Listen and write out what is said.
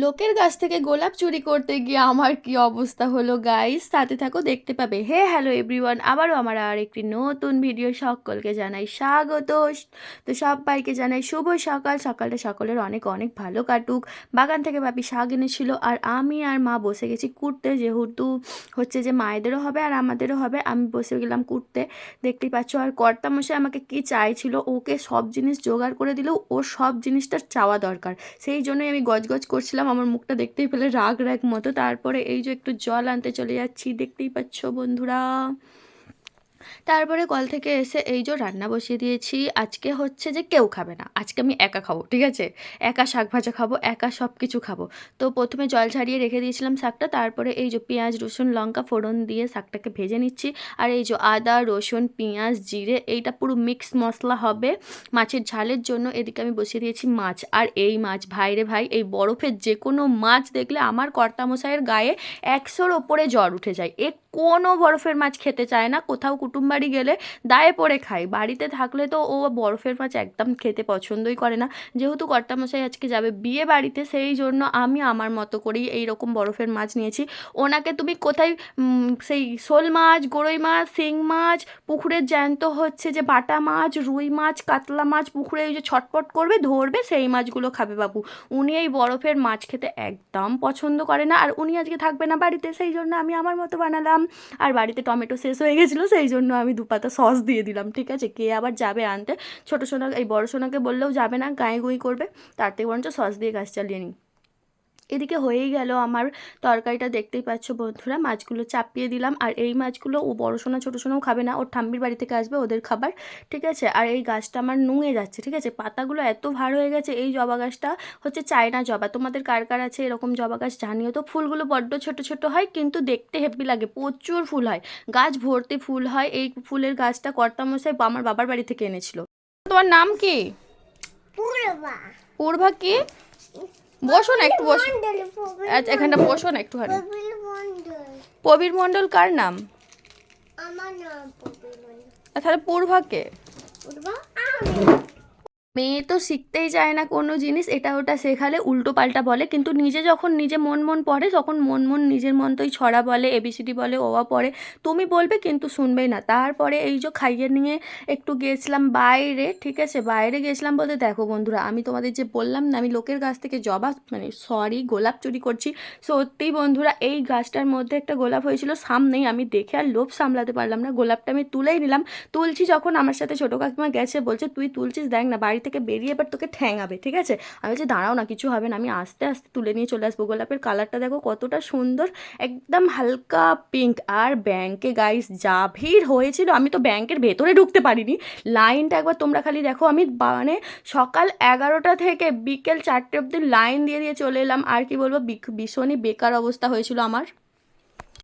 লোকের গাছ থেকে গোলাপ চুরি করতে গিয়ে আমার কি অবস্থা হলো গাইস, সাথে থাকো দেখতে পাবে। হে হ্যালো এভরিওয়ান, আবারও আমার আর একটি নতুন ভিডিও সকলকে জানাই স্বাগত। তো সবাইকে জানাই শুভ সকাল। সকালটা সকলের অনেক অনেক ভালো কাটুক। বাগান থেকে বাপি শাক এনেছিল আর আমি আর মা বসে গেছি কুটতে, যেহেতু হচ্ছে যে মায়েদেরও হবে আর আমাদেরও হবে। আমি বসে গেলাম কুটতে, দেখতেই পাচ্ছ। আর কর্তামশাই আমাকে কি চাইছিল, ওকে সব জিনিস জোগাড় করে দিলেও ওর সব জিনিসটা চাওয়া দরকার, সেই জন্যই আমি গজগজ করছিলাম। আমার মুখটা দেখতেই পেলে রাগ রাগ মতো। তারপরে এই যে একটু জল আনতে চলে যাচ্ছি, দেখতেই পাচ্ছ বন্ধুরা। তারপরে কল থেকে এসে এই যে রান্না বসিয়ে দিয়েছি। আজকে হচ্ছে যে কেউ খাবে না, আজকে আমি একা খাবো, ঠিক আছে। একা শাক ভাজা খাবো, একা সব কিছু খাবো। তো প্রথমে জল ছাড়িয়ে রেখে দিয়েছিলাম শাকটা, তারপরে এই যে পেঁয়াজ রসুন লঙ্কা ফোড়ন দিয়ে শাকটাকে ভেজে নিচ্ছি। আর এই যে আদা রসুন পেঁয়াজ জিরে, এইটা পুরো মিক্স মশলা হবে মাছের ঝালের জন্য। এদিকে আমি বসিয়ে দিয়েছি মাছ। আর এই মাছ ভাই রে ভাই, এই বরফের যে কোনো মাছ দেখলে আমার কর্তামশাইয়ের গায়ে 100-র ওপরে জ্বর উঠে যায়। কোনো বরফের মাছ খেতে চায় না। কোথাও কুটুম বাড়ি গেলে দায়ে পড়ে খায়, বাড়িতে থাকলে তো ও বরফের মাছ একদম খেতে পছন্দই করে না। যেহেতু কর্তামশাই আজকে যাবে বিয়ে বাড়িতে, সেই জন্য আমি আমার মতো করেই এই রকম বরফের মাছ নিয়েছি। ওনাকে তুমি কোথায় সেই শোল মাছ গরই মাছ শিং মাছ পুকুরের জ্যান্ত হচ্ছে যে বাটা মাছ রুই মাছ কাতলা মাছ পুকুরে এই যে ছটপট করবে ধরবে, সেই মাছগুলো খাবে বাবু। উনি এই বরফের মাছ খেতে একদম পছন্দ করে না। আর উনি আজকে থাকবে না বাড়িতে, সেই জন্য আমি আমার মতো বানালাম। আর বাড়িতে টমেটো শেষ হয়ে গেছিলো, সেই জন্য আমি 2 পাতা সস দিয়ে দিলাম, ঠিক আছে। কে আবার যাবে আনতে, ছোটো সোনা এই বড় সোনাকে বললেও যাবে না, গায়ে গুঁই করবে। তার থেকে বরঞ্চ সস দিয়ে কাজ চালিয়ে নিই। এদিকে হয়েই গেল আমার তরকারিটা, দেখতেই পাচ্ছ বন্ধুরা। মাছগুলো চাপিয়ে দিলাম। আর এই মাছগুলো ও বড় সোনা ছোটো সোনাও খাবে না, ওর ঠাম্মির বাড়ি থেকে আসবে ওদের খাবার, ঠিক আছে। আর এই গাছটা আমার নুয়ে যাচ্ছে, ঠিক আছে। পাতাগুলো এত ভার হয়ে গেছে। এই জবা গাছটা হচ্ছে চায়না জবা, তোমাদের কার কার আছে এরকম জবা গাছ জানিও তো। ফুলগুলো বড্ড ছোট ছোট হয়, কিন্তু দেখতে হেব্বি লাগে, প্রচুর ফুল হয়, গাছ ভর্তি ফুল হয়। এই ফুলের গাছটা কর্তামশাই আমার বাবার বাড়ি থেকে এনেছিল। তোমার নাম কি? পূর্বা। পূর্বা কি? বসো না একটু, বসো। আচ্ছা এখানটা বসো না একটুখানি। প্রবীর মণ্ডল কার নাম? আমার নাম প্রবীর মণ্ডল। তাহলে পূর্বাকে? পূর্বা মেয়ে তো শিখতেই চায় না কোনো জিনিস, এটা ওটা শেখালে উল্টো পাল্টা বলে। কিন্তু নিজে যখন নিজে মন মন পড়ে, তখন মন মন নিজের মতোই ছড়া বলে, এবিসিডি বলে, ওয়া পড়ে। তুমি বলবে কিন্তু শুনবেই না। তারপরে এই যে খাইয়ে নিয়ে একটু গেছিলাম বাইরে, ঠিক আছে। বাইরে গেছিলাম বলতে দেখো বন্ধুরা, আমি তোমাদের যে বললাম না আমি লোকের গাছ থেকে জবা মানে সরি গোলাপ চুরি করছি, সত্যিই বন্ধুরা এই গাছটার মধ্যে একটা গোলাপ হয়েছিল সামনেই। আমি দেখে আর লোভ সামলাতে পারলাম না, গোলাপটা আমি তুলেই নিলাম। তুলছি যখন আমার সাথে ছোটো কাকিমা গেছে, বলছে তুই তুলছিস দেখ না, বাড়ি থেকে বেরিয়ে এবার তোকে ঠ্যাঙাবে, ঠিক আছে। আমি বলছি দাঁড়াও না, কিছু হবে না, আমি আস্তে আস্তে তুলে নিয়ে চলে আসবো। গোলাপের কালারটা দেখো কতটা সুন্দর, একদম হালকা পিঙ্ক। আর ব্যাংকে গাইস যা ভিড় হয়েছিল, আমি তো ব্যাংকের ভেতরে ঢুকতে পারিনি। লাইনটা একবার তোমরা খালি দেখো। আমি মানে সকাল 11টা থেকে বিকেল 4টে অবধি লাইন দিয়ে দিয়ে চলে এলাম। আর কি বলবো, ভীষণই বেকার অবস্থা হয়েছিল আমার।